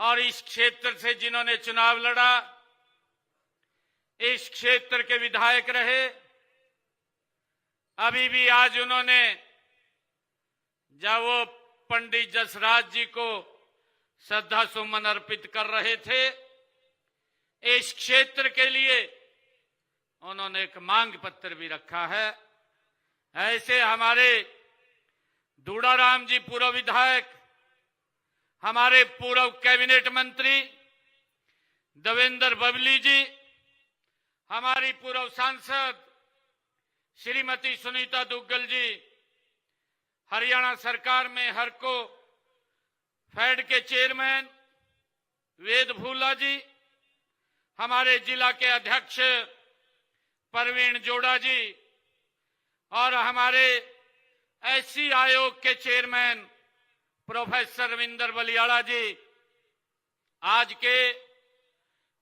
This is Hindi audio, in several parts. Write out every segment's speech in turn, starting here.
और इस क्षेत्र से जिन्होंने चुनाव लड़ा, इस क्षेत्र के विधायक रहे, अभी भी आज उन्होंने जब वो पंडित जसराज जी को श्रद्धा सुमन अर्पित कर रहे थे, इस क्षेत्र के लिए उन्होंने एक मांग पत्र भी रखा है। ऐसे हमारे दूड़ाराम जी पूर्व विधायक, हमारे पूर्व कैबिनेट मंत्री देवेंद्र बबली जी, हमारी पूर्व सांसद श्रीमती सुनीता दुग्गल जी, हरियाणा सरकार में हरको फेड के चेयरमैन वेद भूला जी, हमारे जिला के अध्यक्ष परवीन जोड़ा जी और हमारे एससी आयोग के चेयरमैन प्रोफेसर रविंदर बलियाड़ा जी, आज के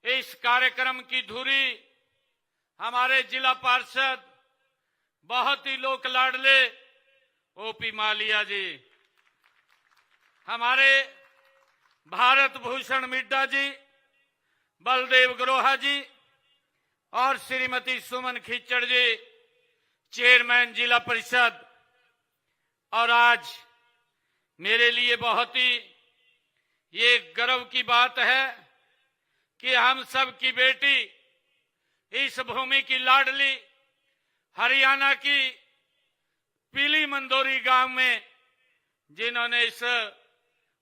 इस कार्यक्रम की धुरी हमारे जिला पार्षद बहुत ही लोक लाडले ओपी मालिया जी, हमारे भारत भूषण मिड्डा जी, बलदेव ग्रोहा जी और श्रीमती सुमन खिच्चड़ जी, चेयरमैन जिला परिषद। और आज मेरे लिए बहुत ही ये गर्व की बात है कि हम सब की बेटी, इस भूमि की लाडली, हरियाणा की पीली मंदोरी गांव में जिन्होंने इस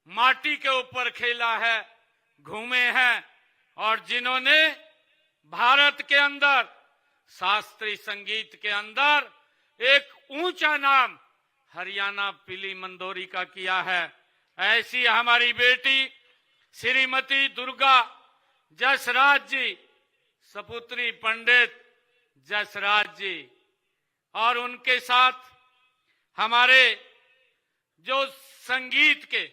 माटी के ऊपर खेला है, घूमे हैं और जिन्होंने भारत के अंदर शास्त्रीय संगीत के अंदर एक ऊंचा नाम हरियाणा पीली मंदोरी का किया है, ऐसी हमारी बेटी श्रीमती दुर्गा जसराज जी, सपुत्री पंडित जसराज जी, और उनके साथ हमारे जो संगीत के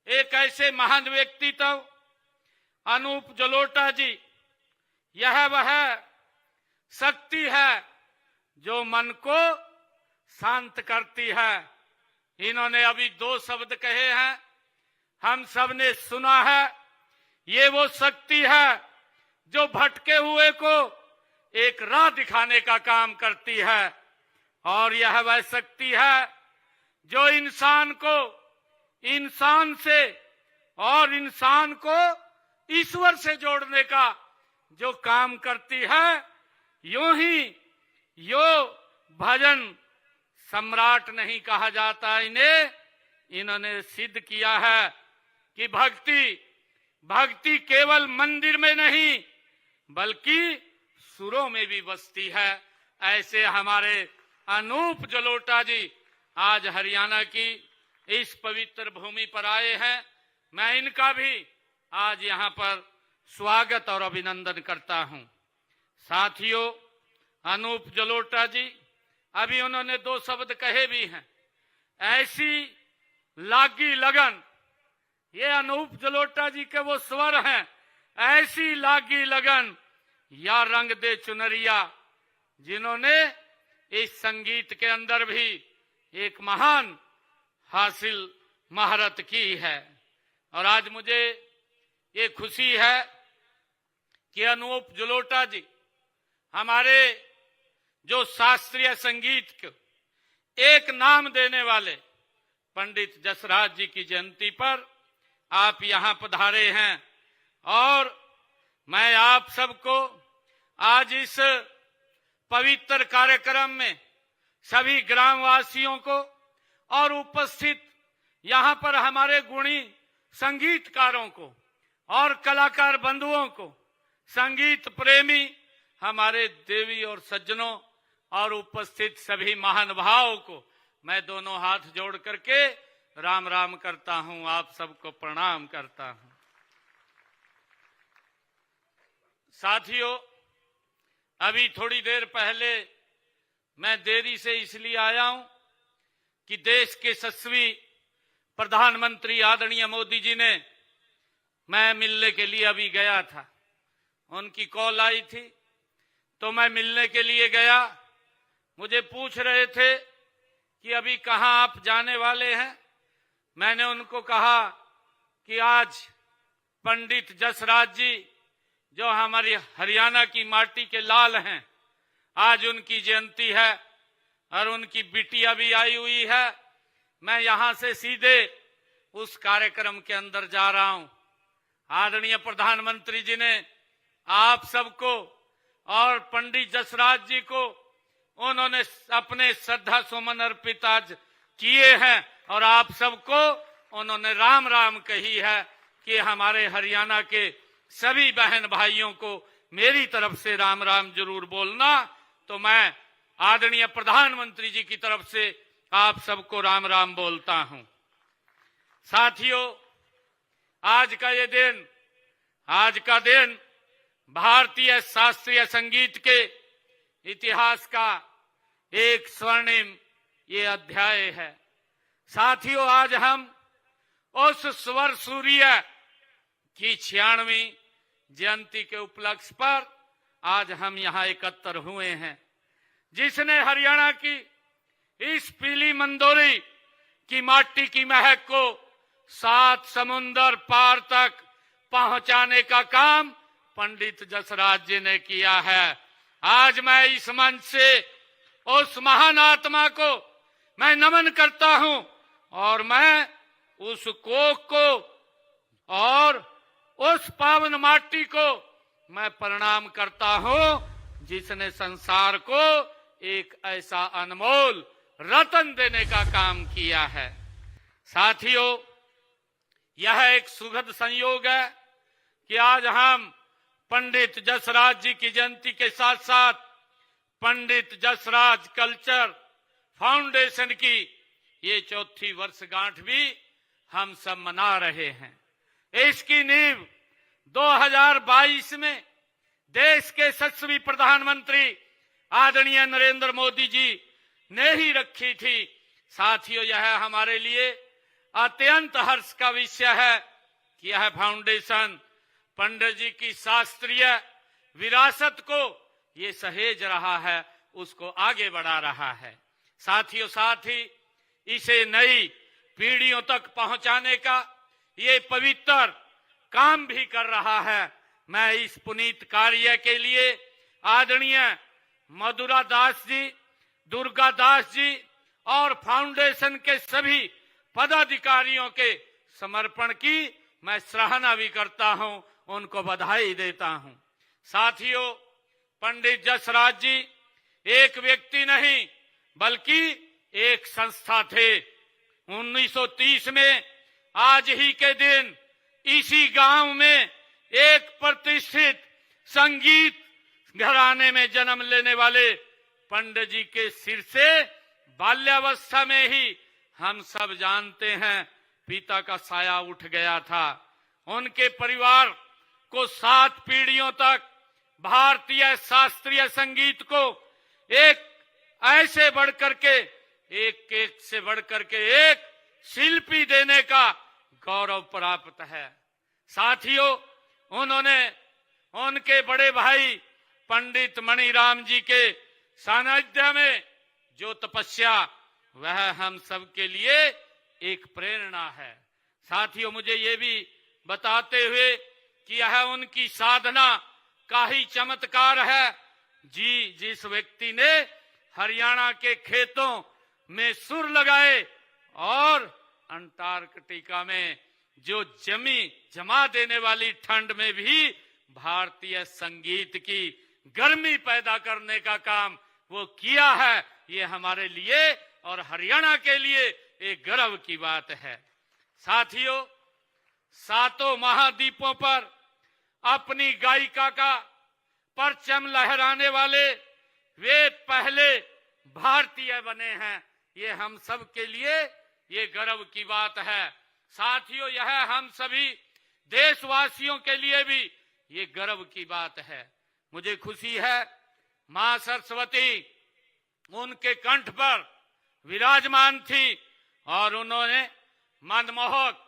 एक ऐसे महान व्यक्तित्व अनूप जलोटा जी, यह वह शक्ति है जो मन को शांत करती है। इन्होंने अभी 2 शब्द कहे हैं, हम सब ने सुना है। ये वो शक्ति है जो भटके हुए को एक राह दिखाने का काम करती है, और यह वह शक्ति है जो इंसान को इंसान से और इंसान को ईश्वर से जोड़ने का जो काम करती है। यूं ही यो भजन सम्राट नहीं कहा जाता इन्हें, इन्होंने सिद्ध किया है कि भक्ति केवल मंदिर में नहीं बल्कि सुरों में भी बसती है। ऐसे हमारे अनूप जलोटा जी आज हरियाणा की इस पवित्र भूमि पर आए हैं। मैं इनका भी आज यहाँ पर स्वागत और अभिनंदन करता हूँ। साथियों, अनूप जलोटा जी, अभी उन्होंने 2 शब्द कहे भी हैं, ऐसी लागी लगन, ये अनूप जलोटा जी के वो स्वर हैं, ऐसी लागी लगन या रंग दे चुनरिया, जिन्होंने इस संगीत के अंदर भी एक महान हासिल महारत की है। और आज मुझे ये खुशी है कि अनूप जलोटा जी हमारे जो शास्त्रीय संगीत को एक नाम देने वाले पंडित जसराज जी की जयंती पर आप यहाँ पधारे हैं, और मैं आप सबको आज इस पवित्र कार्यक्रम में सभी ग्रामवासियों को और उपस्थित यहाँ पर हमारे गुणी संगीतकारों को और कलाकार बंधुओं को, संगीत प्रेमी हमारे देवी और सज्जनों और उपस्थित सभी महानुभावों को मैं दोनों हाथ जोड़ करके राम राम करता हूं, आप सबको प्रणाम करता हूं। साथियों, अभी थोड़ी देर पहले मैं देरी से इसलिए आया हूं कि देश के यशस्वी प्रधानमंत्री आदरणीय मोदी जी ने, मैं मिलने के लिए अभी गया था, उनकी कॉल आई थी तो मैं मिलने के लिए गया। मुझे पूछ रहे थे कि अभी कहाँ आप जाने वाले हैं। मैंने उनको कहा कि आज पंडित जसराज जी, जो हमारी हरियाणा की माटी के लाल हैं, आज उनकी जयंती है और उनकी बिटिया भी आई हुई है। मैं यहां से सीधे उस कार्यक्रम के अंदर जा रहा हूं। आदरणीय प्रधानमंत्री जी ने आप सबको और पंडित जसराज जी को उन्होंने अपने श्रद्धा सुमन अर्पित आज किए हैं और आप सबको उन्होंने राम राम कही है कि हमारे हरियाणा के सभी बहन भाइयों को मेरी तरफ से राम राम जरूर बोलना। तो मैं आदरणीय प्रधानमंत्री जी की तरफ से आप सबको राम राम बोलता हूं। साथियों, आज का दिन भारतीय शास्त्रीय संगीत के इतिहास का एक स्वर्णिम ये अध्याय है। साथियों, आज हम उस स्वर सूर्य की 96वीं जयंती के उपलक्ष्य पर आज हम यहाँ एकत्र हुए हैं, जिसने हरियाणा की इस पीली मंदोरी की माटी की महक को 7 समुंदर पार तक पहुंचाने का काम पंडित जसराज जी ने किया है। आज मैं इस मंच से उस महान आत्मा को मैं नमन करता हूं और मैं उस कोख को और उस पावन माटी को मैं प्रणाम करता हूं जिसने संसार को एक ऐसा अनमोल रतन देने का काम किया है। साथियों, यह एक सुखद संयोग है कि आज हम पंडित जसराज जी की जयंती के साथ साथ पंडित जसराज कल्चर फाउंडेशन की ये 4थी वर्षगांठ भी हम सब मना रहे हैं। इसकी नींव 2022 में देश के यशस्वी प्रधानमंत्री आदरणीय नरेंद्र मोदी जी ने ही रखी थी। साथियों, यह हमारे लिए अत्यंत हर्ष का विषय है कि यह फाउंडेशन पंडित जी की शास्त्रीय विरासत को ये सहेज रहा है, उसको आगे बढ़ा रहा है। साथियों, साथ ही इसे नई पीढ़ियों तक पहुंचाने का ये पवित्र काम भी कर रहा है। मैं इस पुनीत कार्य के लिए आदरणीय मधुरा दास जी, दुर्गा दास जी और फाउंडेशन के सभी पदाधिकारियों के समर्पण की मैं सराहना भी करता हूं, उनको बधाई देता हूं। साथियों, पंडित जसराज जी एक व्यक्ति नहीं बल्कि एक संस्था थे। 1930 में आज ही के दिन इसी गांव में एक प्रतिष्ठित संगीत घराने में जन्म लेने वाले पंडित जी के सिर से बाल्यावस्था में ही हम सब जानते हैं पिता का साया उठ गया था। उनके परिवार को 7 पीढ़ियों तक भारतीय शास्त्रीय संगीत को एक ऐसे बढ़कर के एक से बढ़कर के एक शिल्पी देने का गौरव प्राप्त है। साथियों, उन्होंने उनके बड़े भाई पंडित मणिराम जी के सानिध्य में जो तपस्या, वह हम सब के लिए एक प्रेरणा है। साथियों, मुझे ये भी बताते हुए कि यह उनकी साधना का ही चमत्कार है। जिस व्यक्ति ने हरियाणा के खेतों में सुर लगाए और अंटार्कटिका में जो जमा देने वाली ठंड में भी भारतीय संगीत की गर्मी पैदा करने का काम वो किया है, ये हमारे लिए और हरियाणा के लिए एक गर्व की बात है। साथियों, 7 महाद्वीपों पर अपनी गायिका का परचम लहराने वाले वे पहले भारतीय बने हैं। ये हम सब के लिए ये गर्व की बात है। साथियों, यह हम सभी देशवासियों के लिए भी ये गर्व की बात है। मुझे खुशी है मां सरस्वती उनके कंठ पर विराजमान थी और उन्होंने मनमोहक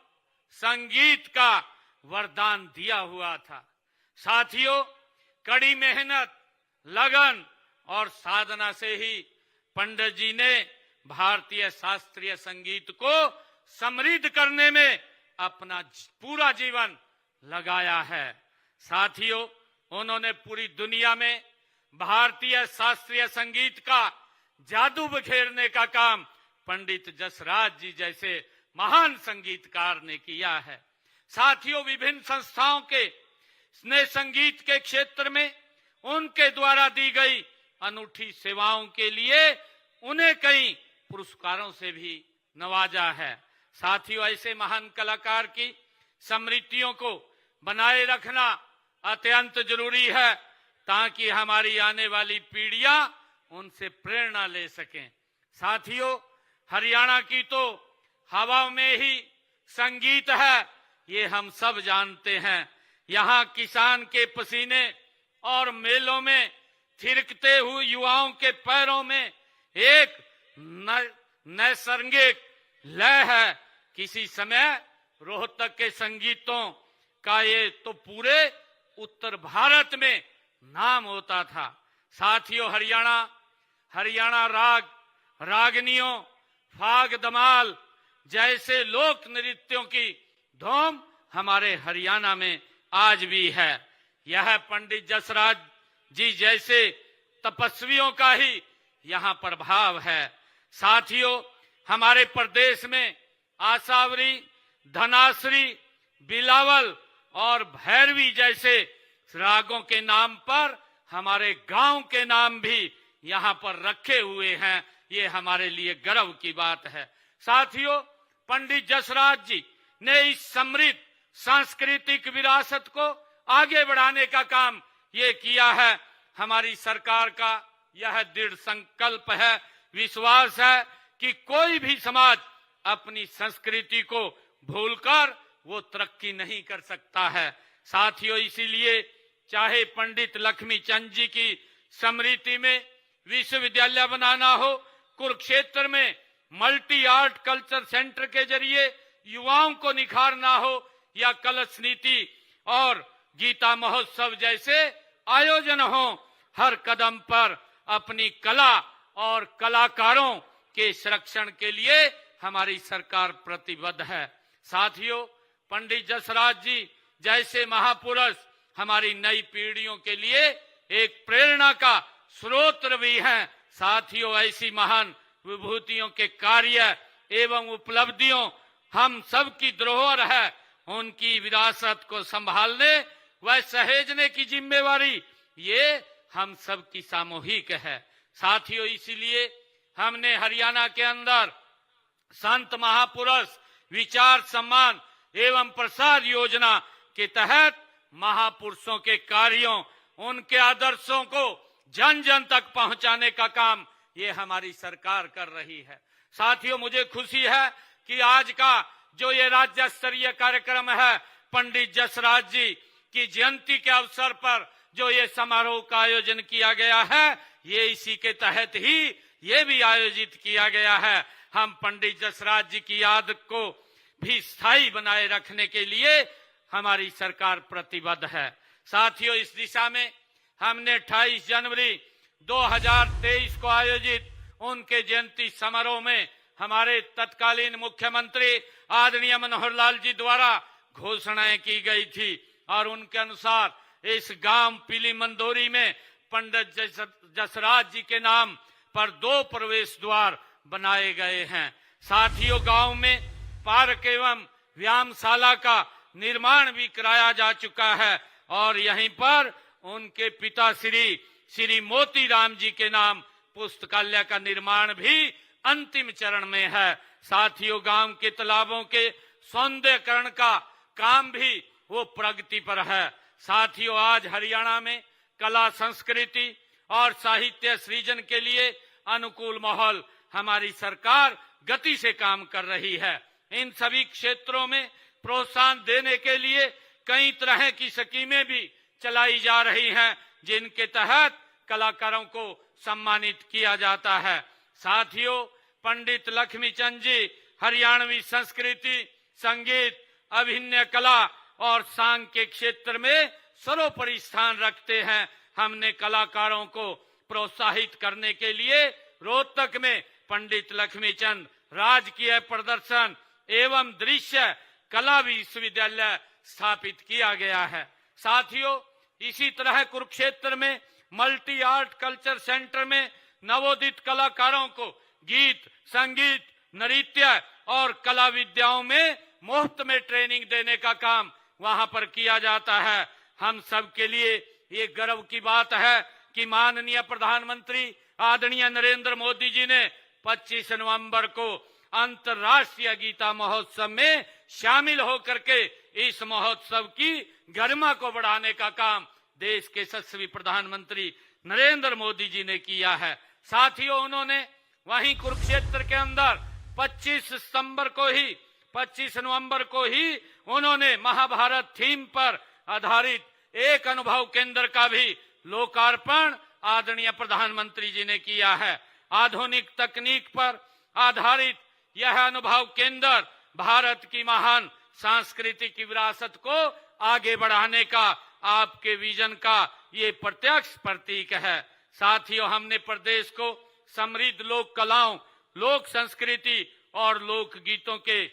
संगीत का वरदान दिया हुआ था। साथियों, कड़ी मेहनत, लगन और साधना से ही पंडित जी ने भारतीय शास्त्रीय संगीत को समृद्ध करने में अपना पूरा जीवन लगाया है। साथियों, उन्होंने पूरी दुनिया में भारतीय शास्त्रीय संगीत का जादू बिखेरने का काम पंडित जसराज जी जैसे महान संगीतकार ने किया है। साथियों, विभिन्न संस्थाओं के ने संगीत के क्षेत्र में उनके द्वारा दी गई अनूठी सेवाओं के लिए उन्हें कई पुरस्कारों से भी नवाजा है। साथियों, ऐसे महान कलाकार की स्मृतियों को बनाए रखना अत्यंत जरूरी है ताकि हमारी आने वाली पीढ़ियां उनसे प्रेरणा ले सकें। साथियों, हरियाणा की तो हवा में ही संगीत है, ये हम सब जानते हैं। यहाँ किसान के पसीने और मेलों में थिरकते हुए युवाओं के पैरों में एक नैसर्गिक लय है। किसी समय रोहतक के संगीतों का ये तो पूरे उत्तर भारत में नाम होता था। साथियों, हरियाणा राग, रागनियों, फाग दमाल जैसे लोक नृत्यों की धूम हमारे हरियाणा में आज भी है। यह पंडित जसराज जी जैसे तपस्वियों का ही यहाँ प्रभाव है। साथियों, हमारे प्रदेश में आसावरी, धनासरी, बिलावल और भैरवी जैसे रागों के नाम पर हमारे गांव के नाम भी यहाँ पर रखे हुए हैं। ये हमारे लिए गर्व की बात है। साथियों, पंडित जसराज जी ने इस समृद्ध सांस्कृतिक विरासत को आगे बढ़ाने का काम ये किया है। हमारी सरकार का यह दृढ़ संकल्प है, विश्वास है कि कोई भी समाज अपनी संस्कृति को भूलकर वो तरक्की नहीं कर सकता है। साथियों, इसीलिए चाहे पंडित लक्ष्मी चंद जी की स्मृति में विश्वविद्यालय बनाना हो, कुरुक्षेत्र में मल्टी आर्ट कल्चर सेंटर के जरिए युवाओं को निखारना हो, या कलश नीति और गीता महोत्सव जैसे आयोजन हो, हर कदम पर अपनी कला और कलाकारों के संरक्षण के लिए हमारी सरकार प्रतिबद्ध है। साथियों, पंडित जसराज जी जैसे महापुरुष हमारी नई पीढ़ियों के लिए एक प्रेरणा का स्रोत भी हैं। साथियों, ऐसी महान विभूतियों के कार्य एवं उपलब्धियों हम सब की धरोहर है। उनकी विरासत को संभालने व सहेजने की जिम्मेवारी ये हम सब की सामूहिक है। साथियों, इसीलिए हमने हरियाणा के अंदर संत महापुरुष विचार सम्मान एवं प्रसार योजना के तहत महापुरुषों के कार्यों, उनके आदर्शों को जन जन तक पहुंचाने का काम ये हमारी सरकार कर रही है। साथियों, मुझे खुशी है कि आज का जो ये राज्य स्तरीय कार्यक्रम है, पंडित जसराज जी की जयंती के अवसर पर जो ये समारोह का आयोजन किया गया है, ये इसी के तहत ही ये भी आयोजित किया गया है। हम पंडित जसराज जी की याद को भी स्थायी बनाए रखने के लिए हमारी सरकार प्रतिबद्ध है। साथियों, इस दिशा में हमने 28 जनवरी 2023 को आयोजित उनके जयंती समारोह में हमारे तत्कालीन मुख्यमंत्री आदरणीय मनोहर लाल जी द्वारा घोषणाएं की गई थी और उनके अनुसार इस गांव पीली मंदोरी में पंडित जसराज जी के नाम पर 2 प्रवेश द्वार बनाए गए हैं। साथियों, गांव में पार्क एवं व्यायामशाला का निर्माण भी कराया जा चुका है और यहीं पर उनके पिता श्री मोतीराम जी के नाम पुस्तकालय का निर्माण भी अंतिम चरण में है। साथियों, गांव के तालाबों के सौंदर्यीकरण का काम भी वो प्रगति पर है। साथियों, आज हरियाणा में कला, संस्कृति और साहित्य सृजन के लिए अनुकूल माहौल हमारी सरकार गति से काम कर रही है। इन सभी क्षेत्रों में प्रोत्साहन देने के लिए कई तरह की स्कीमें भी चलाई जा रही हैं, जिनके तहत कलाकारों को सम्मानित किया जाता है। साथियों, पंडित लक्ष्मी चंद जी हरियाणवी संस्कृति, संगीत, अभिनय कला और सांग के क्षेत्र में सर्वोपरि स्थान रखते हैं। हमने कलाकारों को प्रोत्साहित करने के लिए रोहतक में पंडित लक्ष्मी चंद राजकीय प्रदर्शन एवं दृश्य कला विश्वविद्यालय स्थापित किया गया है। साथियों, इसी तरह कुरुक्षेत्र में मल्टी आर्ट कल्चर सेंटर में नवोदित कलाकारों को गीत, संगीत, नृत्य और कला विद्याओं में मुफ्त में ट्रेनिंग देने का काम वहां पर किया जाता है। हम सब के लिए ये गर्व की बात है कि माननीय प्रधानमंत्री आदरणीय नरेंद्र मोदी जी ने 25 नवंबर को अंतर्राष्ट्रीय गीता महोत्सव में शामिल होकर के इस महोत्सव की गरिमा को बढ़ाने का काम देश के यशस्वी प्रधानमंत्री नरेंद्र मोदी जी ने किया है। साथियों, उन्होंने वहीं कुरुक्षेत्र के अंदर 25 नवंबर को ही उन्होंने महाभारत थीम पर आधारित एक अनुभव केंद्र का भी लोकार्पण आदरणीय प्रधानमंत्री जी ने किया है। आधुनिक तकनीक पर आधारित यह अनुभव केंद्र भारत की महान सांस्कृतिक विरासत को आगे बढ़ाने का आपके विजन का ये प्रत्यक्ष प्रतीक है। साथियों, हमने प्रदेश को समृद्ध लोक कलाओं, लोक संस्कृति और लोक गीतों के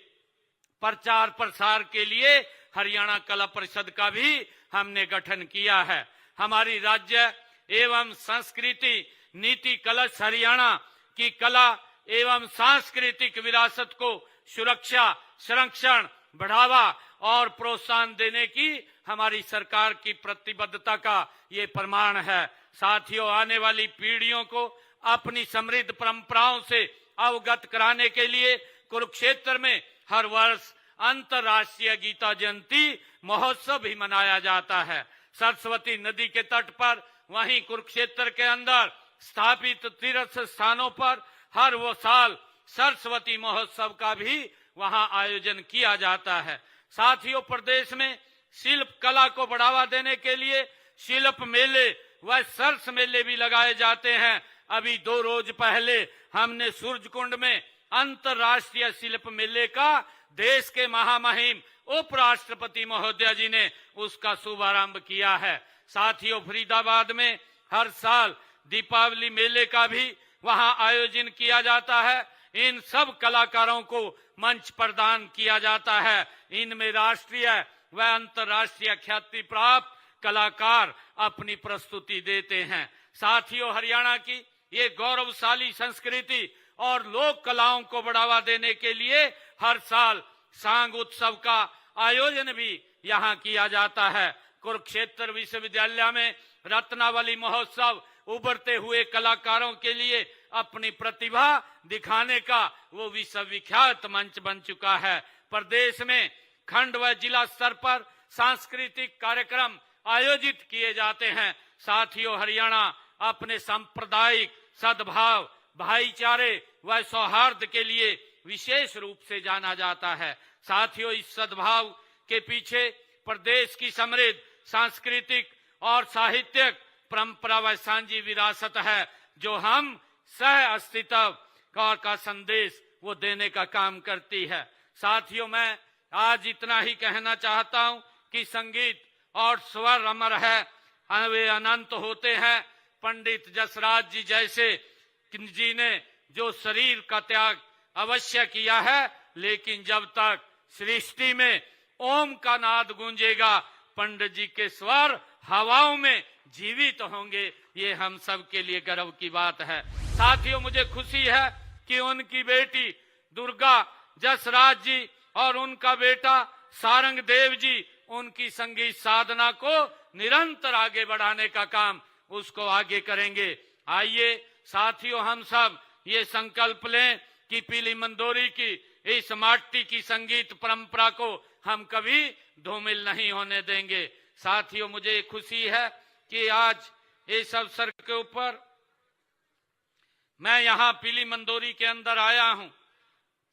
प्रचार प्रसार के लिए हरियाणा कला परिषद का भी हमने गठन किया है। हमारी राज्य एवं संस्कृति नीति कलश हरियाणा की कला एवं सांस्कृतिक विरासत को सुरक्षा, संरक्षण, बढ़ावा और प्रोत्साहन देने की हमारी सरकार की प्रतिबद्धता का ये प्रमाण है। साथियों, आने वाली पीढ़ियों को अपनी समृद्ध परंपराओं से अवगत कराने के लिए कुरुक्षेत्र में हर वर्ष अंतर्राष्ट्रीय गीता जयंती महोत्सव भी मनाया जाता है। सरस्वती नदी के तट पर वहीं कुरुक्षेत्र के अंदर स्थापित तीर्थ स्थानों पर हर वो साल सरस्वती महोत्सव का भी वहां आयोजन किया जाता है। साथियों, प्रदेश में शिल्प कला को बढ़ावा देने के लिए शिल्प मेले व सरस मेले भी लगाए जाते हैं। अभी 2 रोज पहले हमने सूरजकुंड में अंतर्राष्ट्रीय शिल्प मेले का देश के महामहिम उपराष्ट्रपति महोदय जी ने उसका शुभारंभ किया है। साथियों, फरीदाबाद में हर साल दीपावली मेले का भी वहां आयोजन किया जाता है। इन सब कलाकारों को मंच प्रदान किया जाता है। इनमें राष्ट्रीय व अंतर्राष्ट्रीय ख्याति प्राप्त कलाकार अपनी प्रस्तुति देते हैं। साथियों, हरियाणा की ये गौरवशाली संस्कृति और लोक कलाओं को बढ़ावा देने के लिए हर साल सांग उत्सव का आयोजन भी यहाँ किया जाता है। कुरुक्षेत्र विश्वविद्यालय में रत्नावली महोत्सव उभरते हुए कलाकारों के लिए अपनी प्रतिभा दिखाने का वो विश्वविख्यात मंच बन चुका है। प्रदेश में खंड व जिला स्तर पर सांस्कृतिक कार्यक्रम आयोजित किए जाते हैं। साथियों, हरियाणा अपने सांप्रदायिक सद्भाव, भाईचारे व सौहार्द के लिए विशेष रूप से जाना जाता है। साथियों, इस सद्भाव के पीछे प्रदेश की समृद्ध सांस्कृतिक और साहित्यिक परंपरा व सांझी विरासत है, जो हम सह अस्तित्व का संदेश वो देने का काम करती है। साथियों, मैं आज इतना ही कहना चाहता हूं कि संगीत और स्वर अमर है, वे अनंत होते हैं। पंडित जसराज जी जैसे जी ने जो शरीर का त्याग अवश्य किया है, लेकिन जब तक सृष्टि में ओम का नाद गूंजेगा, पंडित जी के स्वर हवाओं में जीवित होंगे। ये हम सब के लिए गर्व की बात है। साथियों, मुझे खुशी है कि उनकी बेटी दुर्गा जसराज जी और उनका बेटा सारंग देव जी उनकी संगीत साधना को निरंतर आगे बढ़ाने का काम उसको आगे करेंगे। आइए साथियों, हम सब ये संकल्प लें कि पीली मंदोरी की इस माटी की संगीत परंपरा को हम कभी धूमिल नहीं होने देंगे। साथियों, मुझे खुशी है कि आज इस अवसर के ऊपर मैं यहाँ पीली मंदोरी के अंदर आया हूँ।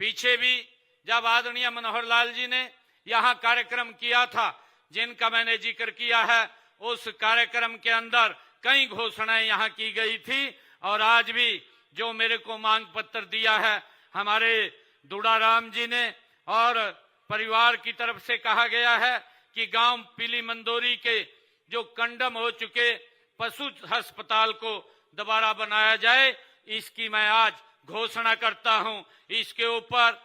पीछे भी जब आदरणीय मनोहर लाल जी ने यहाँ कार्यक्रम किया था, जिनका मैंने जिक्र किया है, उस कार्यक्रम के अंदर कई घोषणाएं यहाँ की गई थी। और आज भी जो मेरे को मांग पत्र दिया है हमारे दुड़ाराम जी ने, और परिवार की तरफ से कहा गया है कि गांव पीली मंदोरी के जो कंडम हो चुके पशु अस्पताल को दोबारा बनाया जाए, इसकी मैं आज घोषणा करता हूं। इसके ऊपर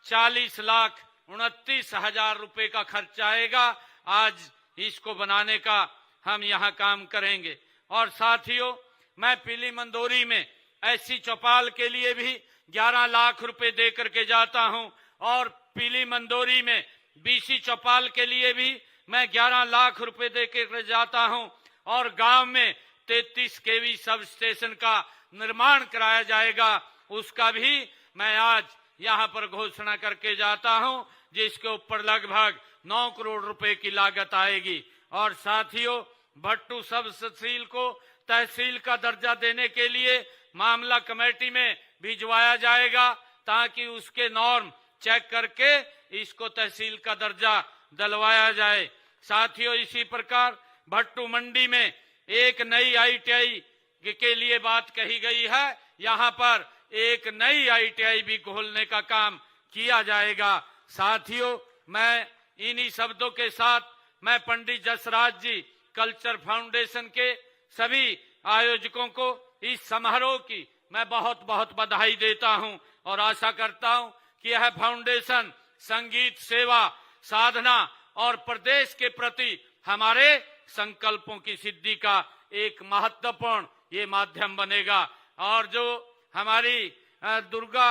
40 लाख 29,000 रुपए का खर्च आएगा। आज इसको बनाने का हम यहाँ काम करेंगे। और साथियों, मैं पीली मंदोरी में ऐसी चौपाल के लिए भी 11 लाख रुपए दे करके जाता हूँ और पीली मंदोरी में बीसी चौपाल के लिए भी मैं 11 लाख रुपए दे कर जाता हूँ और गांव में 33 केवी सब स्टेशन का निर्माण कराया जाएगा, उसका भी मैं आज यहाँ पर घोषणा करके जाता हूँ, जिसके ऊपर लगभग 9 करोड़ रुपए की लागत आएगी। और साथियों, भट्टू सब तहसील को तहसील का दर्जा देने के लिए मामला कमेटी में भिजवाया जाएगा ताकि उसके नॉर्म चेक करके इसको तहसील का दर्जा दिलवाया जाए। साथियों, इसी प्रकार भट्टू मंडी में एक नई ITI के लिए बात कही गई है, यहाँ पर एक नई ITI भी खोलने का काम किया जाएगा। साथियों, मैं इन्हीं शब्दों के साथ मैं पंडित जसराज जी कल्चर फाउंडेशन के सभी आयोजकों को इस समारोह की मैं बहुत बहुत बधाई देता हूं और आशा करता हूं कि यह फाउंडेशन संगीत सेवा साधना और प्रदेश के प्रति हमारे संकल्पों की सिद्धि का एक महत्वपूर्ण ये माध्यम बनेगा। और जो हमारी दुर्गा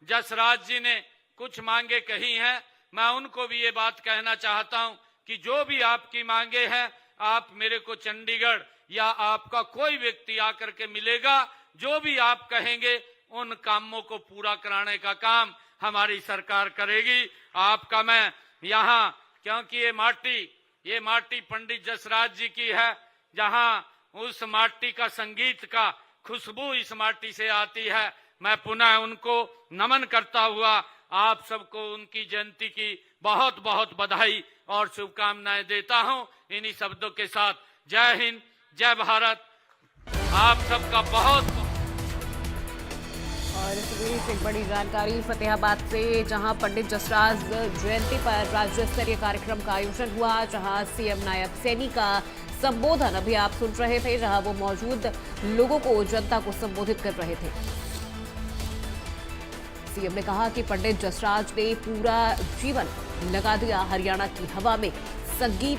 जसराज जी ने कुछ मांगे कही हैं, मैं उनको भी ये बात कहना चाहता हूं कि जो भी आपकी मांगे हैं, आप मेरे को चंडीगढ़ या आपका कोई व्यक्ति आकर के मिलेगा, जो भी आप कहेंगे उन कामों को पूरा कराने का काम हमारी सरकार करेगी। आपका मैं यहाँ, क्योंकि ये माटी पंडित जसराज जी की है, जहाँ उस माटी का संगीत का खुशबू इस माटी से आती है, मैं पुनः उनको नमन करता हुआ आप सबको उनकी जयंती की बहुत बहुत बधाई और शुभकामनाएं देता हूं। इन्हीं शब्दों के साथ जय हिंद, जय भारत, आप सबका बहुत। और इस बीच एक बड़ी जानकारी फतेहाबाद से, जहां पंडित जसराज जयंती पर राज्य स्तरीय कार्यक्रम का आयोजन हुआ, जहां सीएम नायब सैनी का संबोधन अभी आप सुन रहे थे, जहां वो मौजूद लोगों को, जनता को संबोधित कर रहे थे। सीएम ने कहा कि पंडित जसराज ने पूरा जीवन लगा दिया हरियाणा की हवा में संगीत